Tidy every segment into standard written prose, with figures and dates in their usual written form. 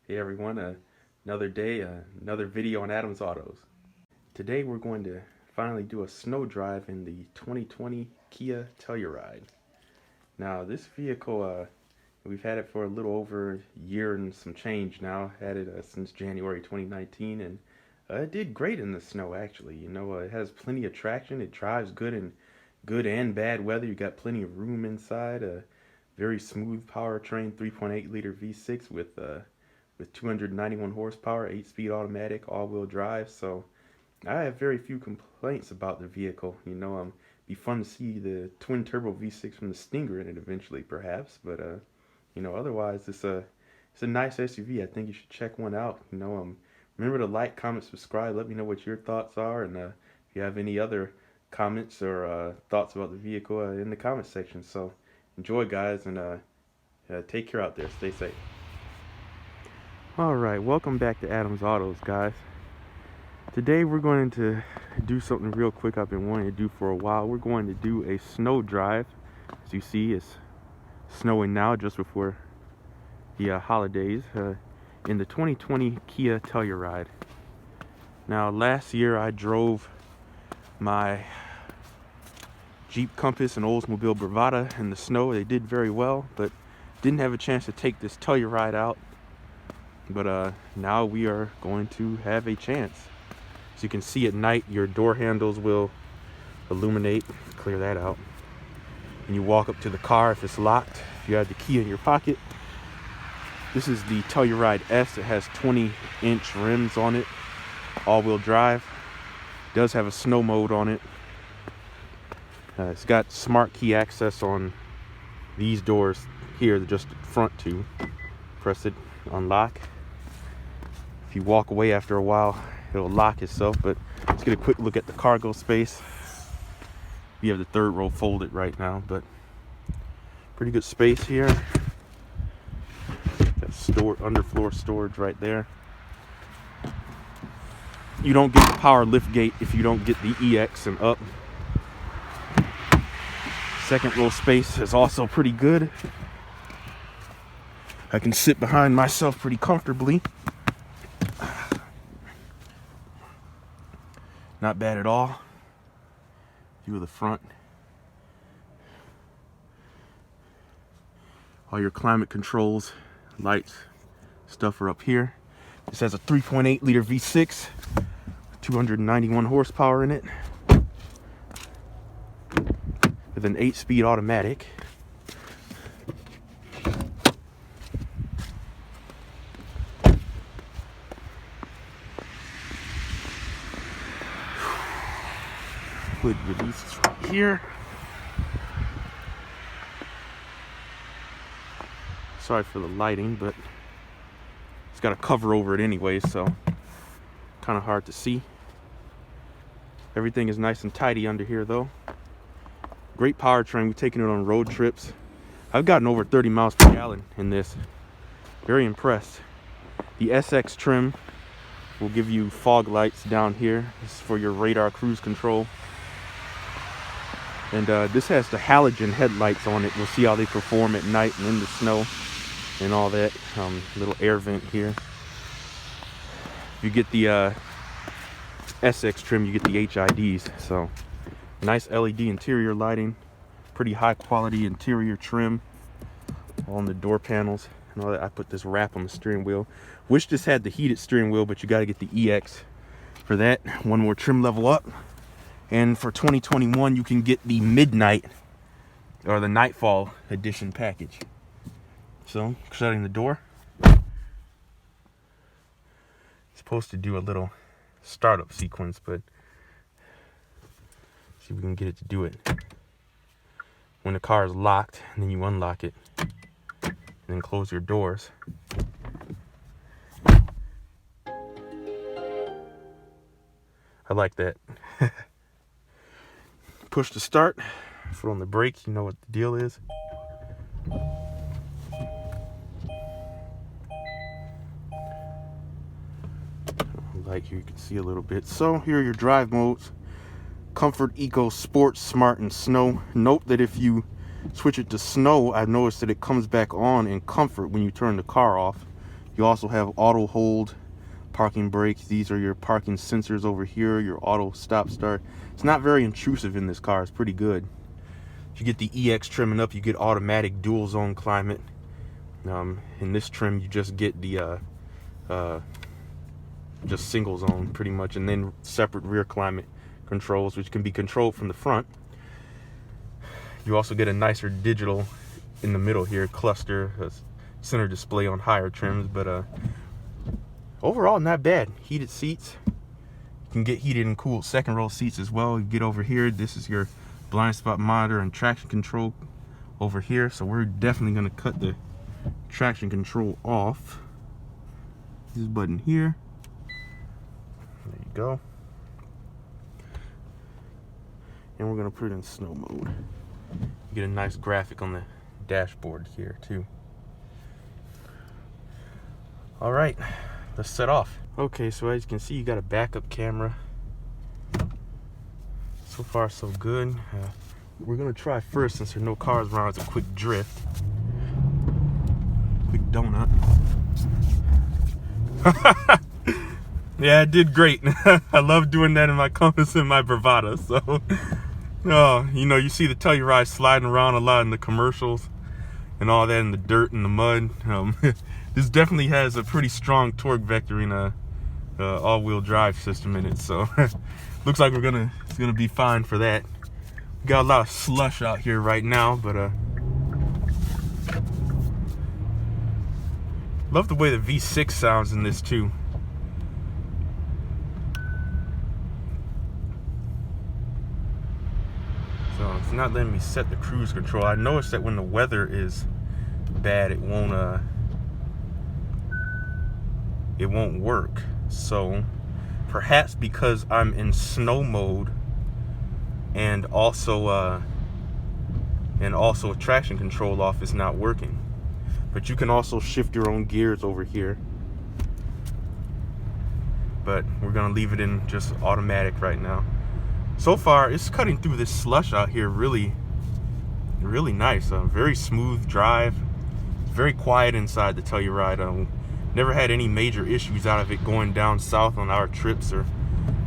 Hey everyone, another day, another video on Adams Autos. Today we're going to finally do a snow drive in the 2020 Kia Telluride. Now this vehicle, we've had it for a little over a year and some change now. Had it since January 2019, and it did great in the snow actually. It has plenty of traction. It drives good in good and bad weather. You got plenty of room inside. A very smooth powertrain, 3.8 liter V6 with 291 horsepower, 8-speed automatic, all-wheel drive. So I have very few complaints about the vehicle. Be fun to see the twin turbo V6 from the Stinger in it eventually, perhaps. But otherwise, it's a nice SUV. I think you should check one out. Remember to like, comment, subscribe. Let me know what your thoughts are, and if you have any other comments or thoughts about the vehicle in the comment section. So enjoy, guys, and take care out there. Stay safe. Alright, welcome back to Adams Autos, guys. Today we're going to do something real quick I've been wanting to do for a while. We're going to do a snow drive. As you see, it's snowing now just before the holidays in the 2020 Kia Telluride. Now last year I drove my Jeep Compass and Oldsmobile Bravada in the snow. They did very well, but didn't have a chance to take this Telluride out. But now we are going to have a chance. As you can see at night, your door handles will illuminate. Clear that out. And you walk up to the car if it's locked. If you have the key in your pocket. This is the Telluride S. It has 20-inch rims on it. All-wheel drive. It does have a snow mode on it. It's got smart key access on these doors here, just front two. Press it, unlock. If you walk away after a while, it'll lock itself. But let's get a quick look at the cargo space. We have the third row folded right now, but pretty good space here. Got underfloor storage right there. You don't get the power lift gate if you don't get the EX and up. Second row space is also pretty good. I can sit behind myself pretty comfortably. Not bad at all. View of the front. All your climate controls, lights, stuff are up here. This has a 3.8 liter V6, 291 horsepower in it, with an 8-speed automatic. Hood releases right here. Sorry for the lighting, but it's got a cover over it anyway, so kind of hard to see. Everything is nice and tidy under here though. Great powertrain. We've taken it on road trips. I've gotten over 30 miles per gallon in this. Very impressed. The SX trim will give you fog lights down here. This is for your radar cruise control. And this has the halogen headlights on it. We'll see how they perform at night and in the snow and all that. Little air vent here. If you get the SX trim, you get the HIDs. So nice LED interior lighting. Pretty high quality interior trim on the door panels and all that. I put this wrap on the steering wheel. Wish this had the heated steering wheel, but you got to get the EX for that. One more trim level up. And for 2021, you can get the midnight or the nightfall edition package. So, shutting the door. Supposed to do a little startup sequence, but see if we can get it to do it. When the car is locked, and then you unlock it, and then close your doors. I like that. Push to start, foot on the brakes, you know what the deal is. Like here you can see a little bit. So here are your drive modes. Comfort, Eco, Sport, Smart, and Snow. Note that if you switch it to Snow, I've noticed that it comes back on in Comfort when you turn the car off. You also have auto hold, parking brakes. These are your parking sensors over here, your auto stop start. It's not very intrusive in this car. It's pretty good. If you get the EX trimming up, you get automatic dual zone climate. In this trim, you just get the just single zone pretty much, and then separate rear climate controls, which can be controlled from the front. You also get a nicer digital in the middle here, cluster, center display on higher trims, but overall not bad. Heated seats. You can get heated and cooled second row seats as well. You get over here, this is your blind spot monitor and traction control over here. So we're definitely going to cut the traction control off. This button here. There you go. And we're going to put it in snow mode. You get a nice graphic on the dashboard here too. All right, let's set off. Okay, so as you can see, you got a backup camera. So far so good. We're gonna try first, since there's no cars around, it's a quick drift. Quick donut. Yeah, I did great. I love doing that in my Compass and my Bravada. So, you know, you see the Telluride sliding around a lot in the commercials and all that in the dirt and the mud. This definitely has a pretty strong torque vectoring all-wheel drive system in it. So, looks like it's gonna be fine for that. We got a lot of slush out here right now, but love the way the V6 sounds in this too. So it's not letting me set the cruise control. I noticed that when the weather is bad, it won't work. So perhaps because I'm in snow mode and also traction control off, is not working. But you can also shift your own gears over here. But we're gonna leave it in just automatic right now. So far, it's cutting through this slush out here really nice. Very smooth drive. Very quiet inside the Telluride. Never had any major issues out of it going down south on our trips or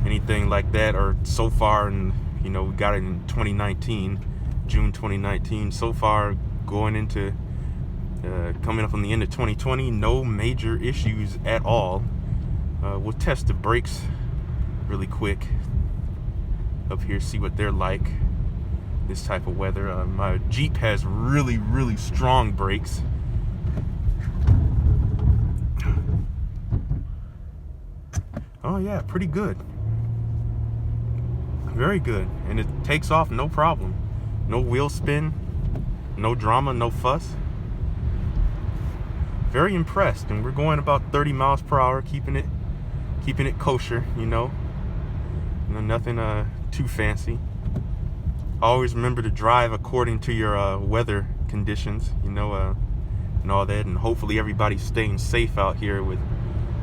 anything like that. Or so far, and you know, we got it in 2019, June 2019. So far, going into coming up on the end of 2020, no major issues at all. We'll test the brakes really quick up here, see what they're like this type of weather. My Jeep has really strong brakes. Oh yeah, pretty good. Very good. And it takes off no problem. No wheel spin, no drama, no fuss. Very impressed. And we're going about 30 miles per hour, keeping it kosher, you know. Nothing too fancy. Always remember to drive according to your weather conditions, you know, and all that. And hopefully everybody's staying safe out here with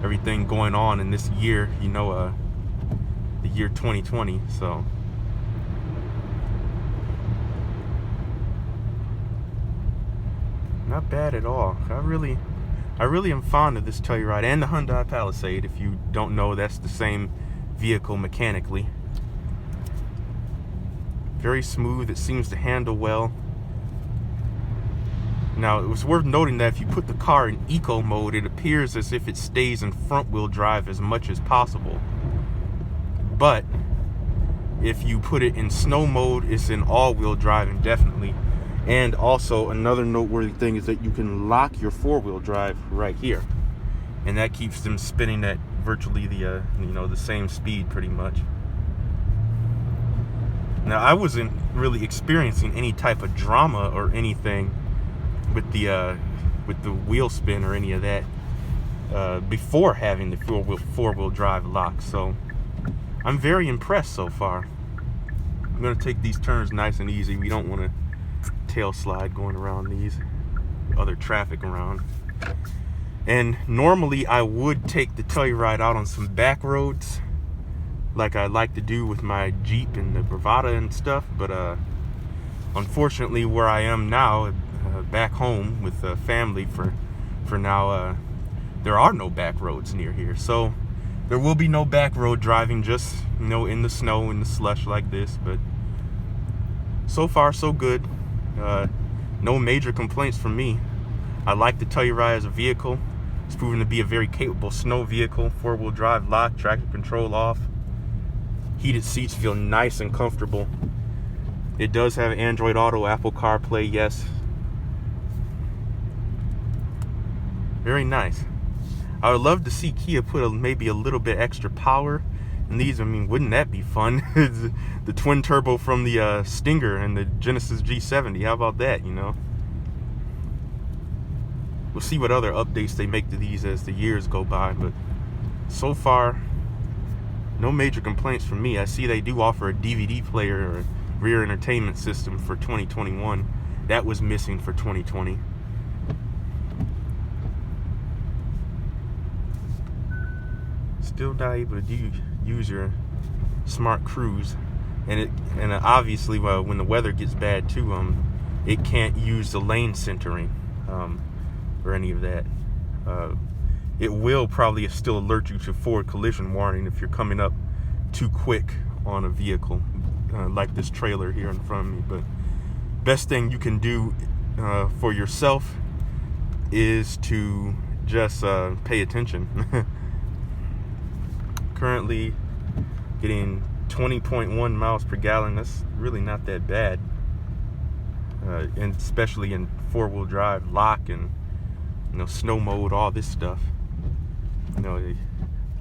everything going on in this year, you know, the year 2020. So not bad at all. I really am fond of this Telluride and the Hyundai Palisade. If you don't know, that's the same vehicle mechanically. Very smooth. It seems to handle well. Now, it was worth noting that if you put the car in eco mode, it appears as if it stays in front wheel drive as much as possible. But if you put it in snow mode, it's in all-wheel drive indefinitely. And also, another noteworthy thing is that you can lock your four-wheel drive right here, and that keeps them spinning at virtually the the same speed pretty much. Now, I wasn't really experiencing any type of drama or anything with the wheel spin or any of that before having the four-wheel drive lock. So I'm very impressed so far. I'm gonna take these turns nice and easy. We don't want to tail slide going around these other traffic around. And normally I would take the Telluride out on some back roads like I like to do with my Jeep and the Bravada and stuff, but unfortunately where I am now, back home with family for now, there are no back roads near here. So there will be no back road driving, just, you know, in the snow, in the slush like this. But so far, so good. No major complaints from me. I like the Telluride as a vehicle. It's proven to be a very capable snow vehicle. 4-wheel drive lock, traction control off. Heated seats feel nice and comfortable. It does have Android Auto, Apple CarPlay, yes. Very nice. I would love to see Kia put maybe a little bit extra power in these. I mean, wouldn't that be fun? The twin turbo from the Stinger and the Genesis G70. How about that, you know? We'll see what other updates they make to these as the years go by, but so far, no major complaints from me. I see they do offer a DVD player or a rear entertainment system for 2021. That was missing for 2020. Still not able to use your smart cruise, and obviously, well, when the weather gets bad too, it can't use the lane centering or any of that. It will probably still alert you to forward collision warning if you're coming up too quick on a vehicle like this trailer here in front of me. But best thing you can do for yourself is to just pay attention. Currently getting 20.1 miles per gallon. That's really not that bad, and especially in 4-wheel drive lock and, you know, snow mode, all this stuff. You know,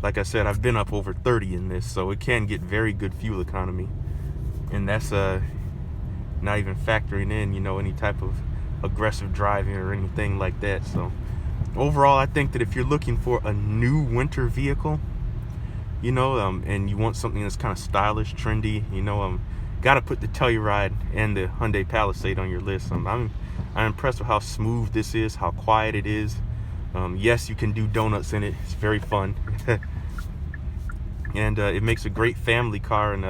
like I said, I've been up over 30 in this, so it can get very good fuel economy, and that's not even factoring in, you know, any type of aggressive driving or anything like that. So overall, I think that if you're looking for a new winter vehicle, you know, and you want something that's kind of stylish, trendy, you know, got to put the Telluride and the Hyundai Palisade on your list. I'm impressed with how smooth this is, how quiet it is. Yes, you can do donuts in it. It's very fun. And it makes a great family car, and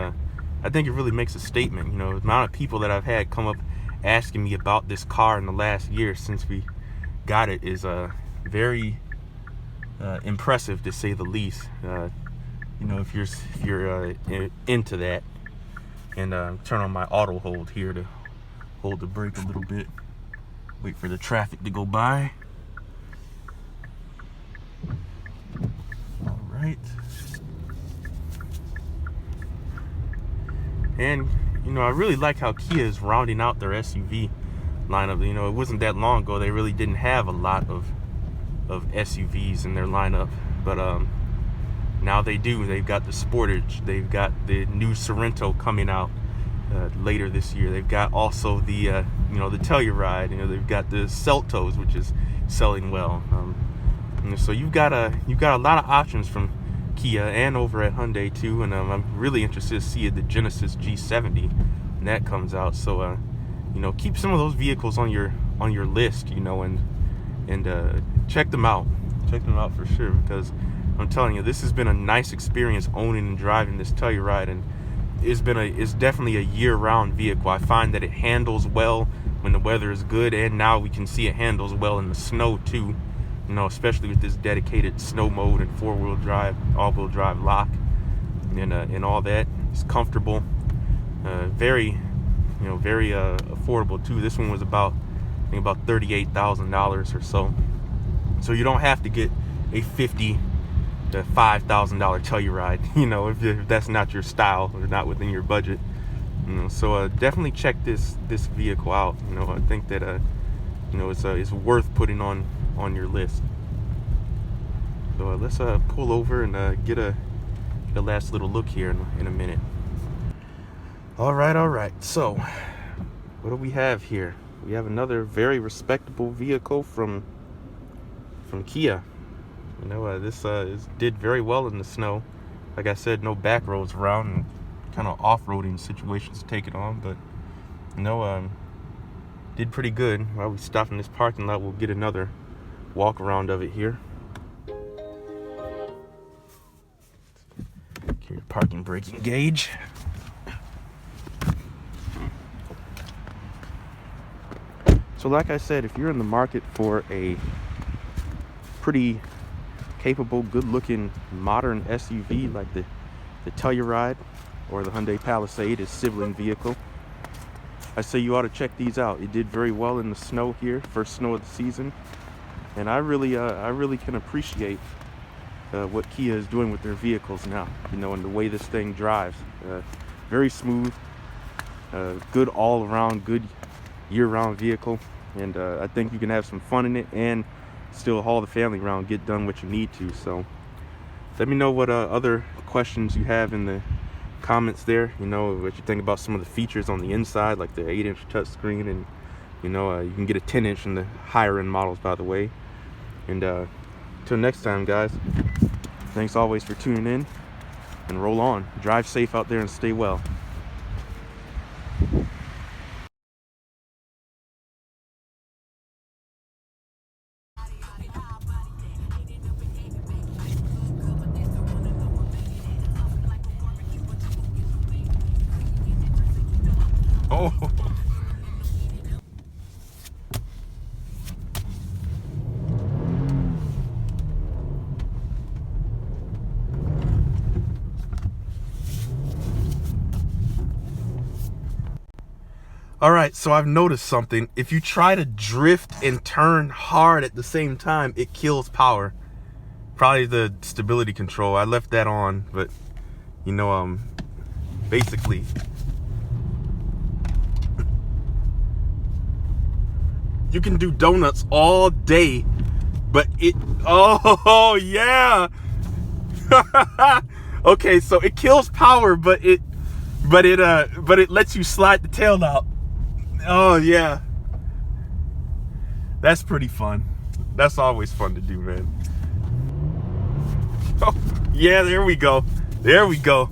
I think it really makes a statement. You know, the amount of people that I've had come up asking me about this car in the last year since we got it is very impressive, to say the least. You know, if you're into that, and turn on my auto hold here to hold the brake a little bit, wait for the traffic to go by. All right. And, you know, I really like how Kia is rounding out their SUV lineup. You know, it wasn't that long ago they really didn't have a lot of SUVs in their lineup, but now they do. They've got the Sportage. They've got the new Sorento coming out later this year. They've got also the you know, the Telluride. You know, they've got the Seltos, which is selling well. And so you've got a lot of options from Kia and over at Hyundai too. And I'm really interested to see the Genesis G70 when that comes out. So you know, keep some of those vehicles on your list. You know, and check them out. Check them out for sure, because I'm telling you, this has been a nice experience owning and driving this Telluride, and it's definitely a year-round vehicle. I find that it handles well when the weather is good, and now we can see it handles well in the snow too. You know, especially with this dedicated snow mode and 4-wheel drive, all-wheel drive lock, and all that. It's comfortable, very affordable too. This one was about $38,000 or so. So you don't have to get a $50,000 to $5,000 Telluride, you know, if that's not your style or not within your budget. You know, so definitely check this vehicle out. You know, I think that you know, it's worth putting on your list. So let's pull over and get a last little look here in a minute. All right. So what do we have here? We have another very respectable vehicle from Kia. You know, this did very well in the snow. Like I said, no back roads around, and kind of off-roading situations to take it on, but you know, did pretty good. While we stop in this parking lot, we'll get another walk around of it here. Get your parking brake engage. So like I said, if you're in the market for a pretty capable, good-looking, modern SUV like the Telluride or the Hyundai Palisade, its sibling vehicle, I say you ought to check these out. It did very well in the snow here, first snow of the season, and I really can appreciate what Kia is doing with their vehicles now, you know, and the way this thing drives. Very smooth, good all-around, good year-round vehicle, and I think you can have some fun in it and still haul the family around, get done what you need to. So let me know what other questions you have in the comments there. You know, what you think about some of the features on the inside, like the 8-inch touchscreen, and you know, you can get a 10-inch in the higher end models, by the way. And till next time, guys, thanks always for tuning in, and roll on. Drive safe out there and stay well. Oh. All right, so I've noticed something. If you try to drift and turn hard at the same time, it kills power. Probably the stability control. I left that on, but you know, basically, you can do donuts all day, but it, oh yeah. Okay, so it kills power, but it lets you slide the tail out. Oh yeah, that's pretty fun. That's always fun to do, man. Oh, yeah, there we go. There we go.